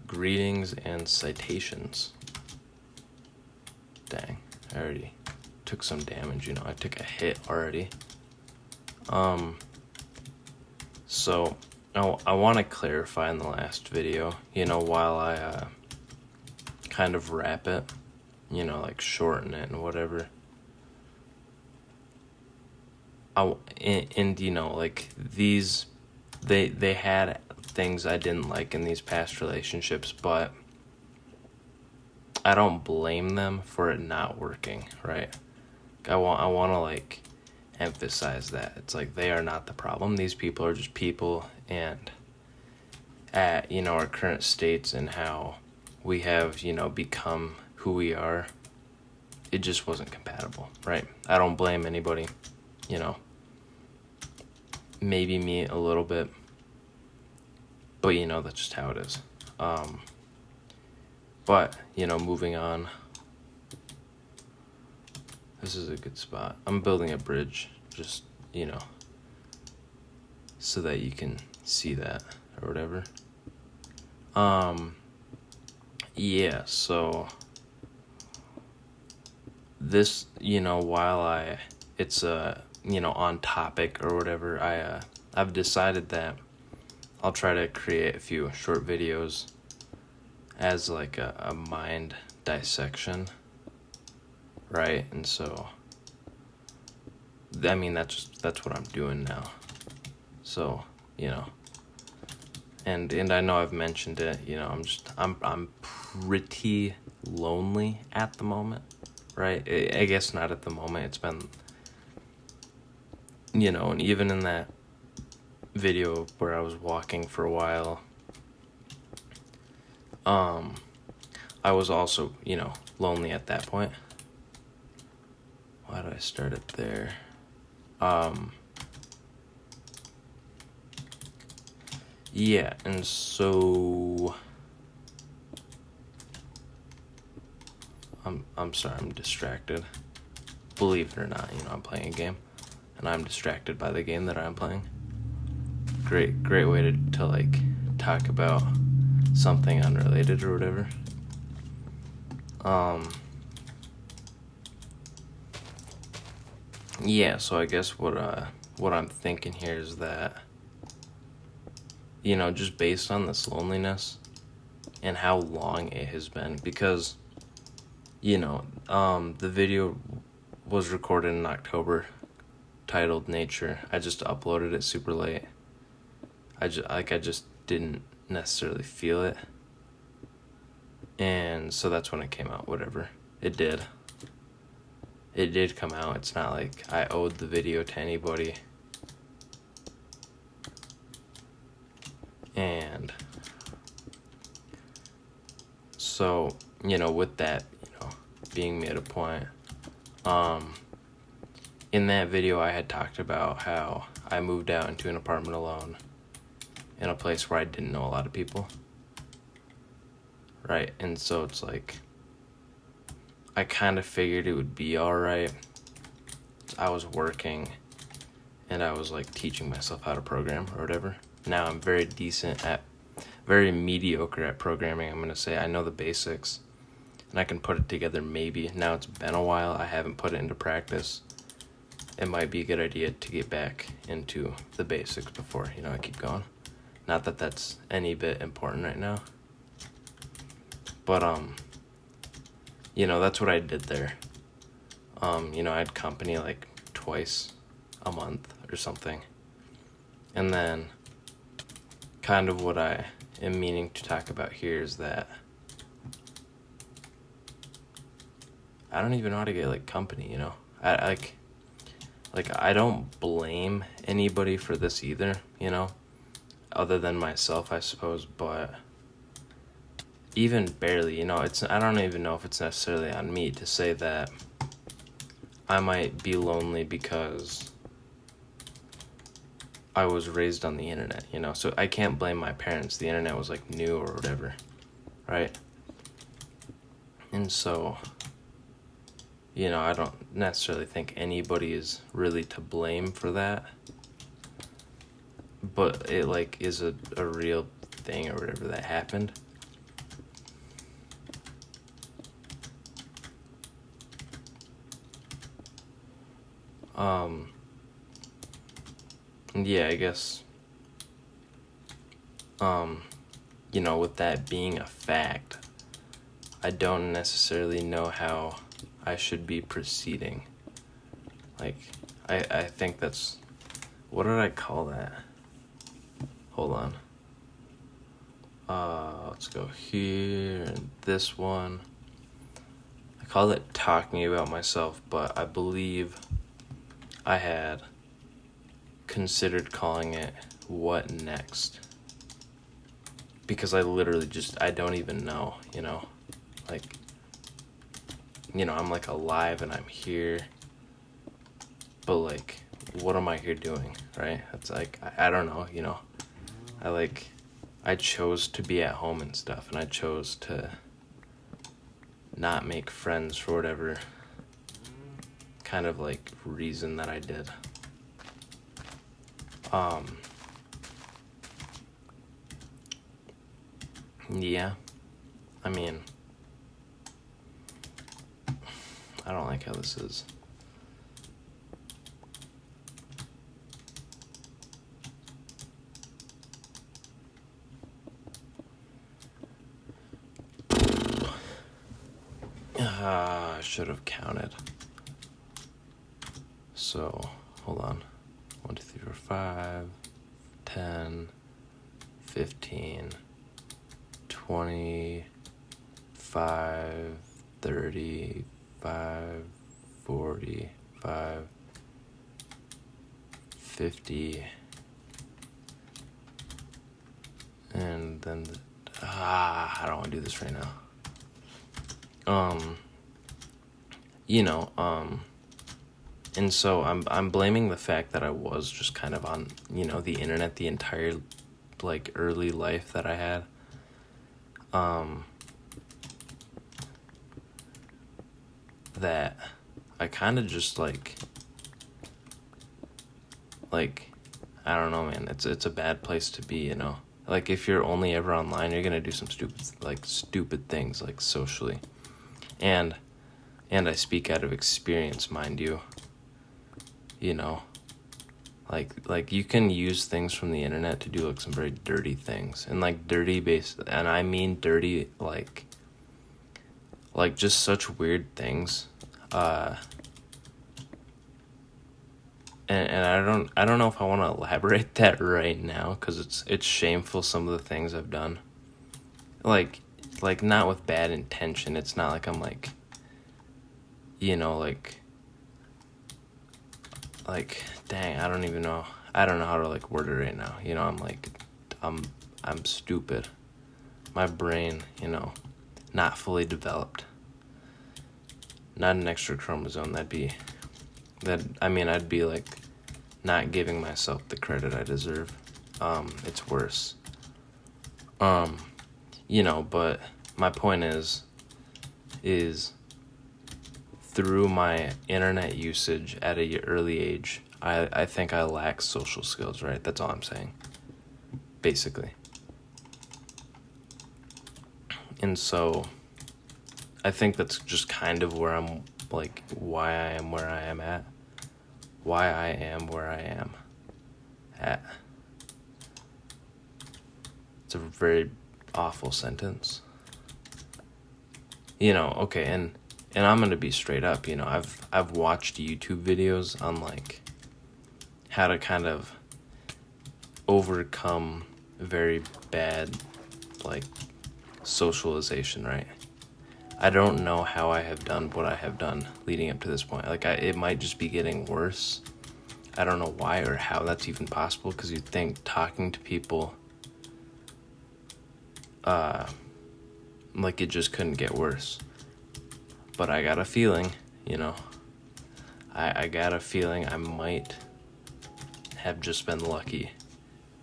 Greetings and citations. Dang, I already took some damage, I took a hit already. So I want to clarify in the last video, while I kind of wrap it, like shorten it and whatever. Like these, they had things I didn't like in these past relationships, but I don't blame them for it not working, right? I want to like emphasize that it's like they are not the problem. These people are just people, and at our current states and how we have become who we are, it just wasn't compatible, right? I don't blame anybody, maybe me a little bit, but that's just how it is. But moving on, this is a good spot. I'm building a bridge just so that you can see that or whatever. Yeah, so this, while it's on topic or whatever, I've decided that I'll try to create a few short videos as like a mind dissection, right? And so that's what I'm doing now. So and I know I've mentioned it, I'm pretty lonely at the moment, right? I guess not at the moment. It's been and even in that video where I was walking for a while, I was also lonely at that point. Why did I start it there? Yeah, and so I'm sorry, I'm distracted. Believe it or not, I'm playing a game, and I'm distracted by the game that I'm playing. Great way to like talk about something unrelated or whatever. Yeah, so I guess what I'm thinking here is that just based on this loneliness and how long it has been, because the video was recorded in October, titled Nature. I just uploaded it super late. I just didn't necessarily feel it, and so that's when it came out. Whatever, it did come out. It's not like I owed the video to anybody. And so with that being made a point, in that video I had talked about how I moved out into an apartment alone in a place where I didn't know a lot of people, right? And so it's like I kind of figured it would be alright. I was working and I was like teaching myself how to program or whatever. Now I'm very mediocre at programming. I'm gonna say I know the basics and I can put it together maybe. Now it's been a while, I haven't put it into practice. It might be a good idea to get back into the basics before I keep going. Not that that's any bit important right now, but that's what I did there. I had company like twice a month or something, and then kind of what I am meaning to talk about here is that I don't even know how to get like company. I don't blame anybody for this either, other than myself, I suppose, but even barely, I don't even know if it's necessarily on me to say that I might be lonely because I was raised on the internet, so I can't blame my parents. The internet was like new or whatever, right? And so I don't necessarily think anybody is really to blame for that, but it like is a real thing or whatever that happened. Yeah, I guess, with that being a fact, I don't necessarily know how I should be proceeding. Like, I think that's, what did I call that? Hold on. Let's go here and this one. I called it talking about myself, but I believe I had considered calling it what next, because I literally I don't even know, like, I'm like alive and I'm here, but like, what am I here doing, right? It's like, I don't know, I chose to be at home and stuff, and I chose to not make friends for whatever kind of like reason that I did. Yeah, I mean, I don't like how this is. I should have counted. So, hold on. 1, 2, 3, 4, 5, 10, 15, 25, 35, 45, 50, and then I don't want to do this right now. And so I'm blaming the fact that I was just kind of on, the internet the entire like early life that I had. That I kind of just like I don't know, man. It's a bad place to be, Like, if you're only ever online, you're gonna do some stupid things, like, socially. And I speak out of experience, mind you. Like you can use things from the internet to do like some very dirty things, and like dirty and I mean dirty like just such weird things. And I don't know if I want to elaborate that right now, because it's shameful, some of the things I've done. Like not with bad intention. It's not like I'm like, like dang, I don't even know. I don't know how to like word it right now. I'm stupid. My brain, not fully developed. Not an extra chromosome. I'd be like not giving myself the credit I deserve. It's worse. But my point is through my internet usage at an early age, I think I lack social skills, right? That's all I'm saying, basically. And so I think that's just kind of where I'm, like, why I am where I am at. Why I am where I am at. It's a very awful sentence. Okay, and I'm gonna be straight up, I've watched YouTube videos on like how to kind of overcome very bad like socialization, right? I don't know how I have done what I have done leading up to this point. Like, it might just be getting worse. I don't know why or how that's even possible, because you'd think talking to people, like, it just couldn't get worse. But I got a feeling, I got a feeling I might have just been lucky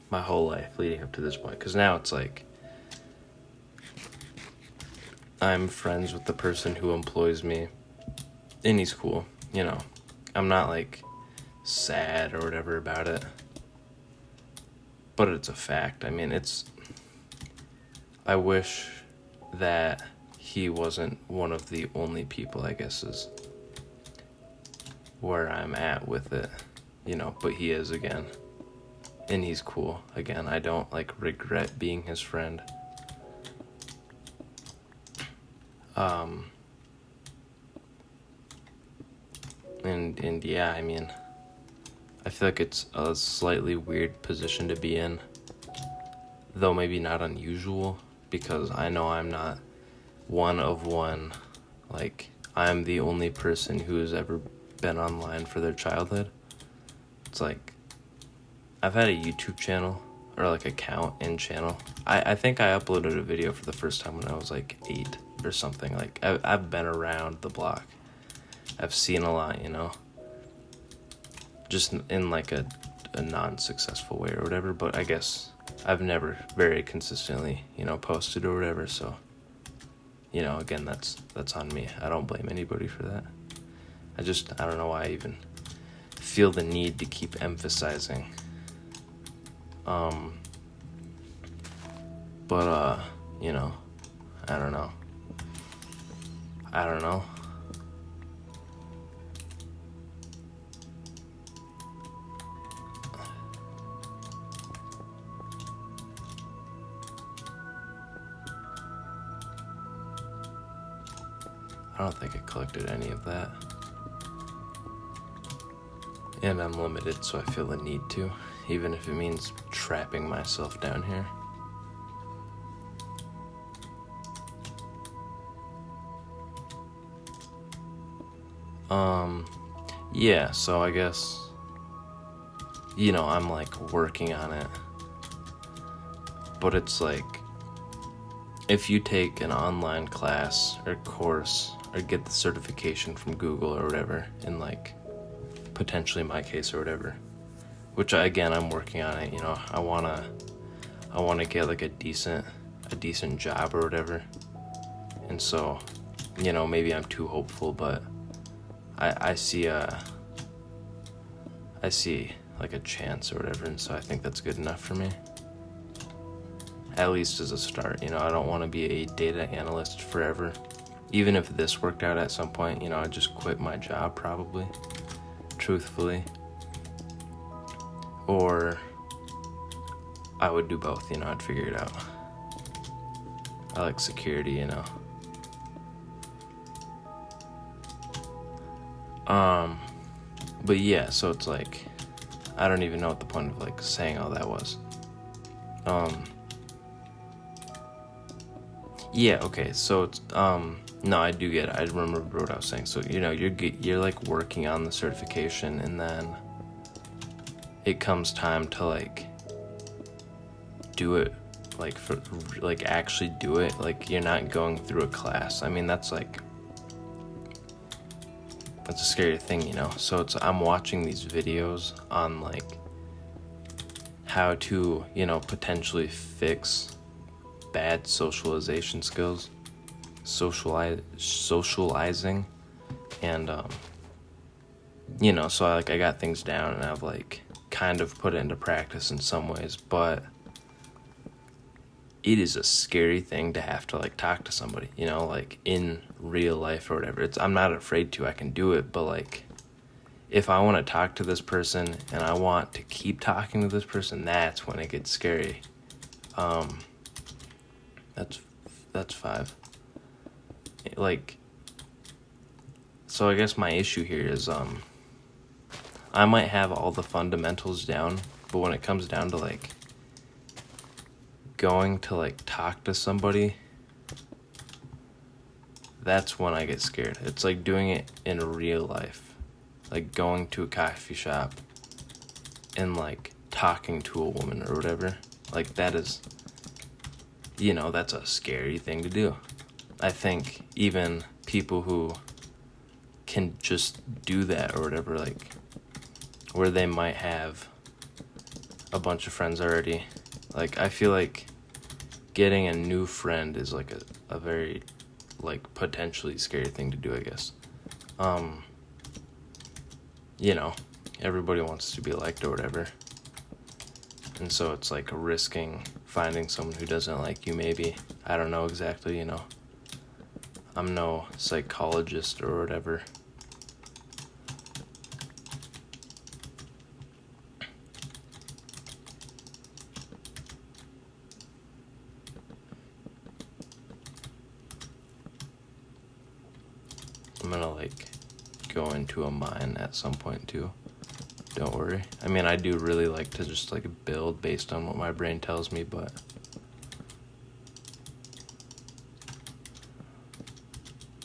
my whole life leading up to this point. Because now it's like, I'm friends with the person who employs me, and he's cool, I'm not like sad or whatever about it, but it's a fact. I mean, I wish that he wasn't one of the only people, I guess, is where I'm at with it, but he is again. And he's cool again. I don't like regret being his friend. And yeah, I mean, I feel like it's a slightly weird position to be in, though maybe not unusual, because I know I'm not one of one. Like, I'm the only person who has ever been online for their childhood. It's like, I've had a YouTube channel, or like account and channel. I think I uploaded a video for the first time when I was like 8 or something. Like, I've been around the block. I've seen a lot, just in like a non-successful way or whatever, but I guess I've never very consistently, posted or whatever, so, again, that's on me. I don't blame anybody for that. I don't know why I even feel the need to keep emphasizing. But, I don't know. I don't think I collected any of that. And I'm limited, so I feel the need to, even if it means trapping myself down here. Yeah, so I guess, I'm like working on it. But it's like, if you take an online class or course or get the certification from Google or whatever, in like potentially my case or whatever, which I'm working on it, I wanna get like a decent job or whatever. And so, maybe I'm too hopeful, but I see like a chance or whatever, and so I think that's good enough for me. At least as a start, I don't want to be a data analyst forever. Even if this worked out at some point, I'd just quit my job probably, truthfully. Or I would do both, I'd figure it out. I like security, But yeah, so it's like, I don't even know what the point of like saying all that was. Yeah, okay, so it's, no, I do get it. I remember what I was saying. So, you're like working on the certification, and then it comes time to like do it, like for like actually do it. Like, you're not going through a class. I mean, that's a scary thing, So I'm watching these videos on like how to, potentially fix bad socialization skills, socializing, and so I got things down, and I've like kind of put it into practice in some ways, but it is a scary thing to have to like talk to somebody, like in real life or whatever. I'm not afraid to, I can do it, but like if I want to talk to this person and I want to keep talking to this person, that's when it gets scary. That's 5. Like, so I guess my issue here is, I might have all the fundamentals down, but when it comes down to like going to like talk to somebody, that's when I get scared. It's like doing it in real life, like going to a coffee shop and like talking to a woman or whatever. Like, that is, that's a scary thing to do. I think even people who can just do that or whatever, like where they might have a bunch of friends already, like I feel like getting a new friend is like a very like potentially scary thing to do, I guess. Everybody wants to be liked or whatever, and so it's like risking finding someone who doesn't like you, maybe. I don't know exactly, I'm no psychologist or whatever. I'm gonna like go into a mine at some point too. Don't worry. I mean, I do really like to just like build based on what my brain tells me, but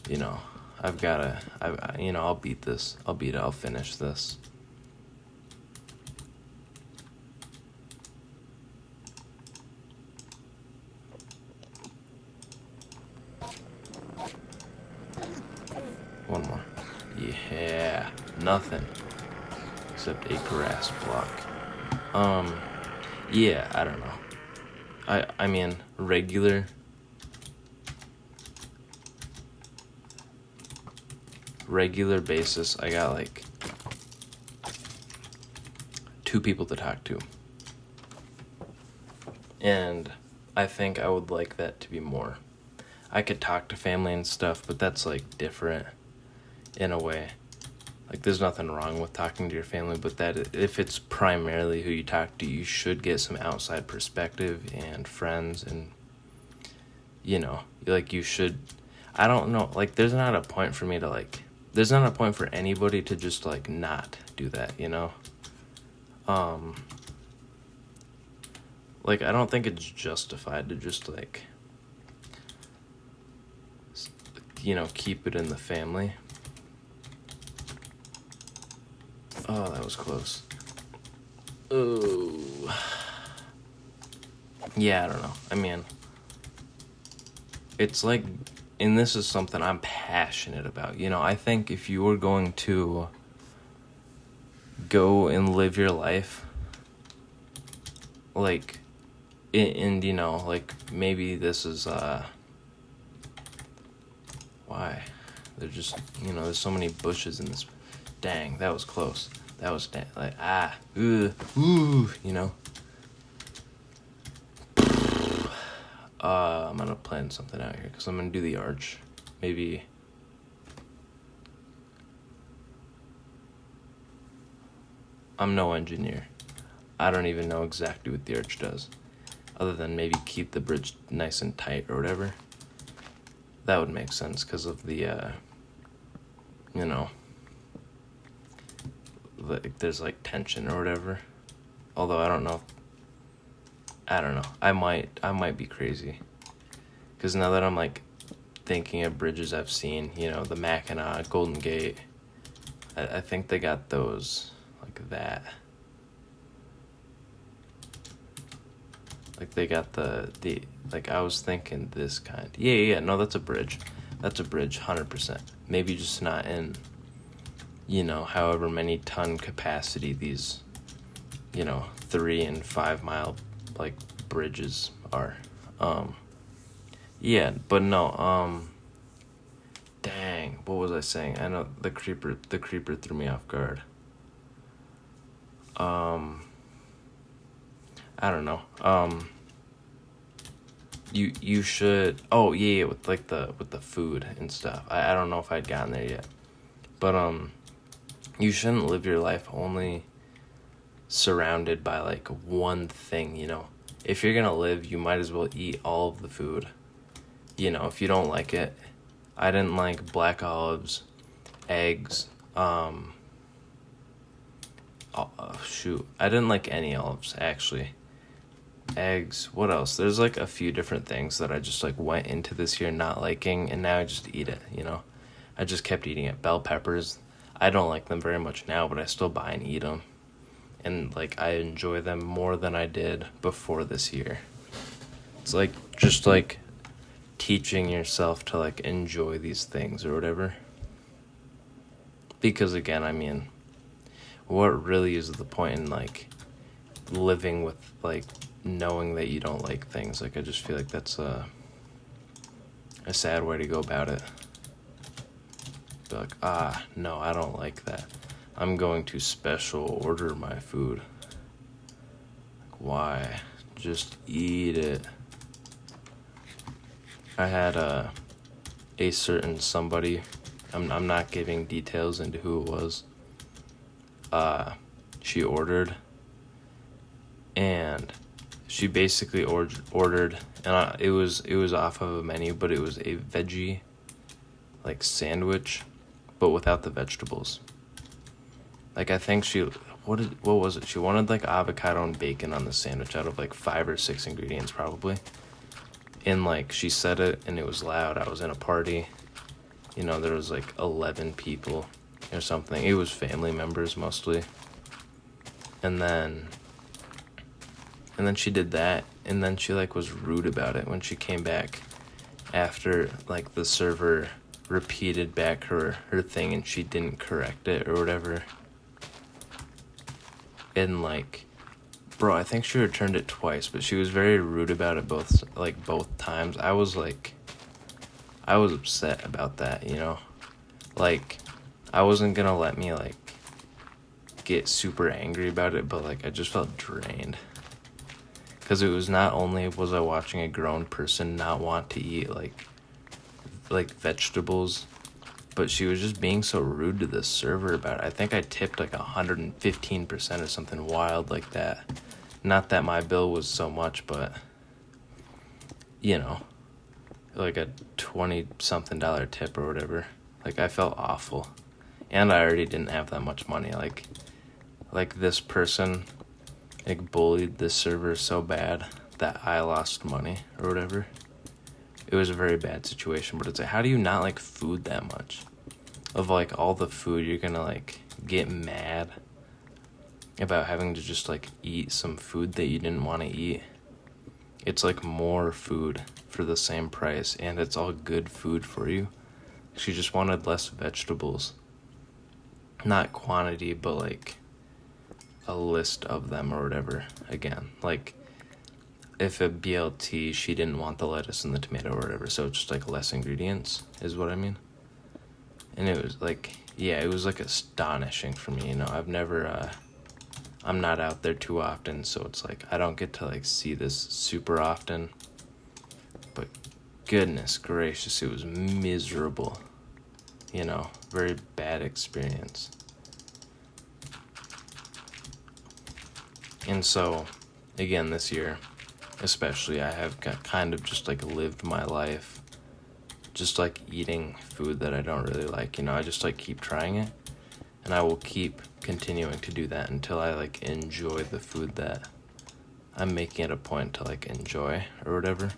you know, I'll beat this. I'll finish this. One more. Yeah, nothing. Except a grass block. Yeah, I don't know. I mean, regular basis, I got like 2 people to talk to. And I think I would like that to be more. I could talk to family and stuff, but that's like different in a way. Like, there's nothing wrong with talking to your family, but that if it's primarily who you talk to, you should get some outside perspective and friends, and like you should. I don't know. Like, there's not a point for anybody to just like not do that. Like, I don't think it's justified to just like keep it in the family. Oh, that was close. Oh. Yeah, I don't know. I mean, it's like, and this is something I'm passionate about. I think if you were going to go and live your life, like, and like, maybe this is, why? They're just, there's so many bushes in this. Dang, that was close. That was like, I'm gonna plan something out here, because I'm gonna do the arch. Maybe. I'm no engineer. I don't even know exactly what the arch does, other than maybe keep the bridge nice and tight or whatever. That would make sense because of the, like, there's like tension or whatever. Although I don't know. I might be crazy, because now that I'm like thinking of bridges I've seen, the Mackinac, Golden Gate, I think they got those like that. Like, they got the like, I was thinking this kind. Yeah, no, that's a bridge. That's a bridge, 100%. Maybe just not in, however many ton capacity these, 3 and 5 mile, like, bridges are. Yeah, but no, dang, what was I saying? I know the creeper threw me off guard. I don't know. You should. Oh yeah, with like with the food and stuff. I don't know if I'd gotten there yet, but you shouldn't live your life only surrounded by like one thing. If you're gonna live, you might as well eat all of the food. If you don't like it. I didn't like black olives, eggs. Shoot, I didn't like any olives actually. Eggs, what else? There's like a few different things that I just like went into this year not liking, and now I just eat it. I just kept eating it. Bell peppers, I don't like them very much now, but I still buy and eat them, and like I enjoy them more than I did before this year. It's like just like teaching yourself to like enjoy these things or whatever, because again, I mean, what really is the point in like living with like knowing that you don't like things? Like, I just feel like that's a sad way to go about it. Be like, no, I don't like that. I'm going to special order my food. Like, why? Just eat it. I had a certain somebody, I'm not giving details into who it was. She ordered, and she basically ordered, and it was off of a menu, but it was a veggie like sandwich, but without the vegetables. Like, I think what was it? She wanted like avocado and bacon on the sandwich out of like 5 or 6 ingredients probably. And like she said it and it was loud. I was in a party. You know, there was like 11 people or something. It was family members mostly. And then she did that, and then she like was rude about it when she came back after like the server repeated back her thing and she didn't correct it or whatever. And like, bro, I think she returned it twice, but she was very rude about it both times. I was upset about that, you know? Like, I wasn't gonna let me like get super angry about it, but like I just felt drained. Because it was not only was I watching a grown person not want to eat like vegetables, but she was just being so rude to the server about it. I think I tipped like 115% or something wild like that. Not that my bill was so much, but you know, like a $20-something tip or whatever. Like, I felt awful, and I already didn't have that much money. Like this person like bullied this server so bad that I lost money or whatever. It was a very bad situation, but it's like, how do you not like food that much? Of like all the food, you're gonna like get mad about having to just like eat some food that you didn't want to eat. It's like more food for the same price, and it's all good food for you. She just wanted less vegetables. Not quantity, but like a list of them or whatever. Again, like if a BLT, she didn't want the lettuce and the tomato or whatever, so it's just like less ingredients is what I mean. And it was like, yeah, it was like astonishing for me, you know. I'm not out there too often, so it's like I don't get to like see this super often. But goodness gracious, it was miserable, you know. Very bad experience. And so, again, this year, especially, I have kind of just like lived my life just like eating food that I don't really like, you know. I just like keep trying it, and I will keep continuing to do that until I like enjoy the food that I'm making it a point to like enjoy or whatever.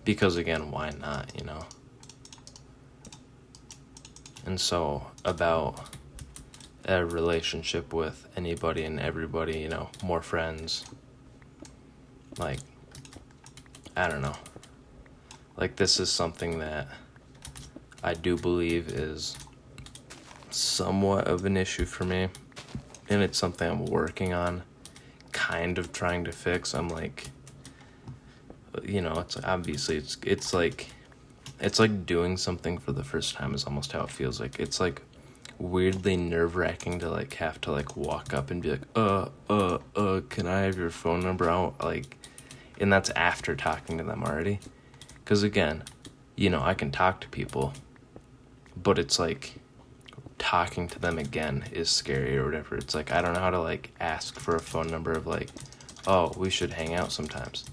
Because again, why not, you know? And so about a relationship with anybody and everybody, you know, more friends, like, I don't know. Like, this is something that I do believe is somewhat of an issue for me, and it's something I'm working on, kind of trying to fix. I'm like, you know, it's obviously it's like doing something for the first time is almost how it feels like. It's like weirdly nerve-wracking to like have to like walk up and be like, can I have your phone number? And that's after talking to them already. Because again, you know, I can talk to people, but it's like talking to them again is scary or whatever. It's like I don't know how to like ask for a phone number of like, oh, we should hang out sometimes.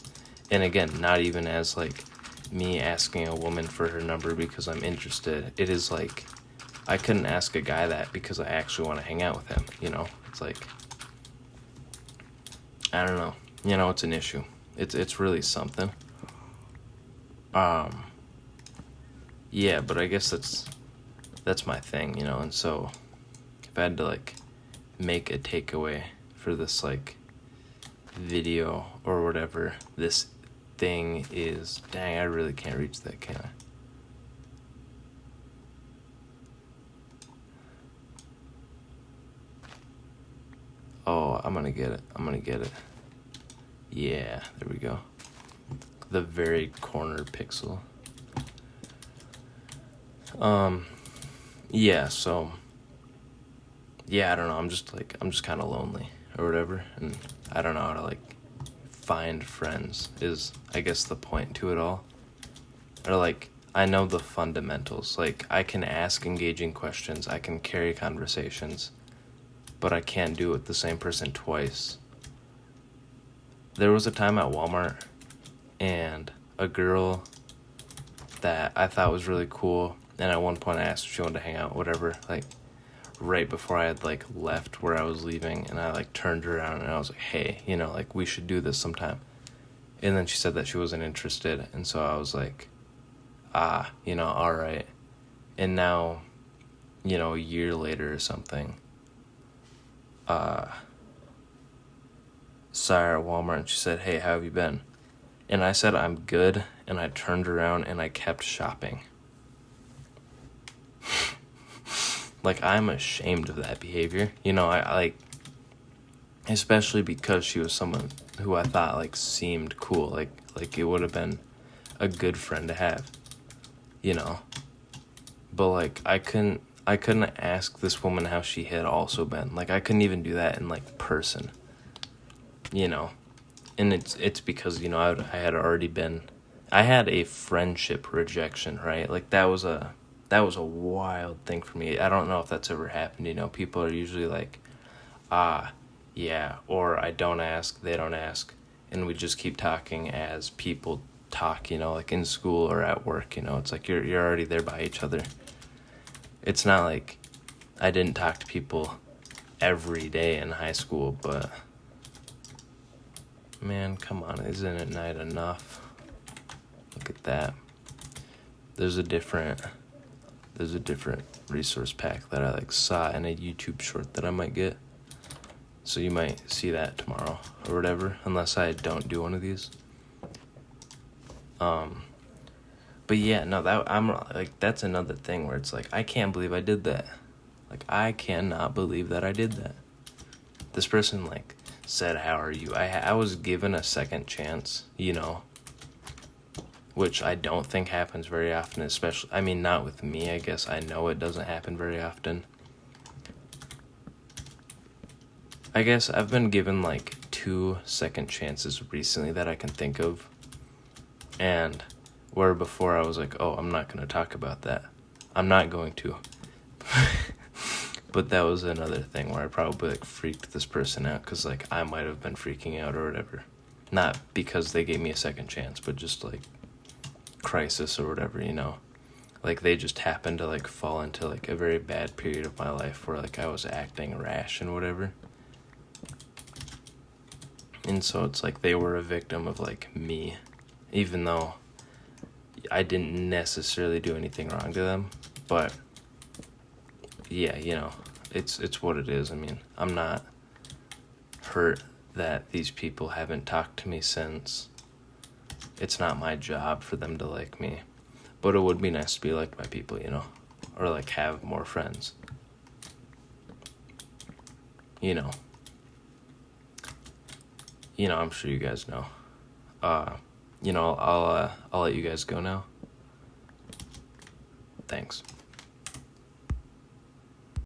And again, not even as like me asking a woman for her number because I'm interested. It is like I couldn't ask a guy that because I actually want to hang out with him, you know? It's like, I don't know. You know, it's an issue. It's really something. Yeah, but I guess that's my thing, you know. And so if I had to like make a takeaway for this like video or whatever this thing is, dang, I really can't reach that, can I? Oh, I'm gonna get it. Yeah, there we go. The very corner pixel. Yeah, so yeah, I don't know, I'm just kind of lonely or whatever, and I don't know how to like find friends is I guess the point to it all. Or like I know the fundamentals. Like I can ask engaging questions, I can carry conversations, but I can't do it with the same person twice. There was a time at Walmart and a girl that I thought was really cool, And at one point I asked if she wanted to hang out, whatever, like right before I had like left where I was leaving, and I like turned around and I was like, hey, you know, like we should do this sometime. And then she said that she wasn't interested, and so I was like, you know, all right. And now, you know, a year later or something, saw her at Walmart and she said, hey, how have you been? And I said, I'm good, and I turned around and I kept shopping. Like, I'm ashamed of that behavior. You know, I like, especially because she was someone who I thought, like, seemed cool. Like it would have been a good friend to have, you know? But, like, I couldn't ask this woman how she had also been. Like, I couldn't even do that in, like, person, you know? And it's because, you know, I had already been, I had a friendship rejection, right? Like, that was a wild thing for me. I don't know if that's ever happened, you know? People are usually like, yeah, or I don't ask, they don't ask, and we just keep talking as people talk, you know, like in school or at work, you know? It's like you're already there by each other. It's not like I didn't talk to people every day in high school, but man, come on, isn't it night enough? Look at that. There's a different resource pack that I like saw in a YouTube short that I might get. So you might see that tomorrow or whatever, unless I don't do one of these. But yeah, no, I'm like, that's another thing where it's like, I can't believe I did that. Like, I cannot believe that I did that. This person like said, how are you? I was given a second chance, you know, which I don't think happens very often, especially, I mean, not with me, I guess. I know it doesn't happen very often. I guess I've been given like 2 second chances recently that I can think of. And where before I was like, oh, I'm not going to talk about that. I'm not going to. But that was another thing where I probably like freaked this person out because like I might have been freaking out or whatever. Not because they gave me a second chance, but just like crisis or whatever, you know. Like they just happened to like fall into like a very bad period of my life where like I was acting rash and whatever. And so it's like they were a victim of like me, even though I didn't necessarily do anything wrong to them. But yeah, you know, it's what it is. I mean, I'm not hurt that these people haven't talked to me since. It's not my job for them to like me. But it would be nice to be liked by people, you know, or like have more friends. You know, I'm sure you guys know. You know, I'll let you guys go now. Thanks.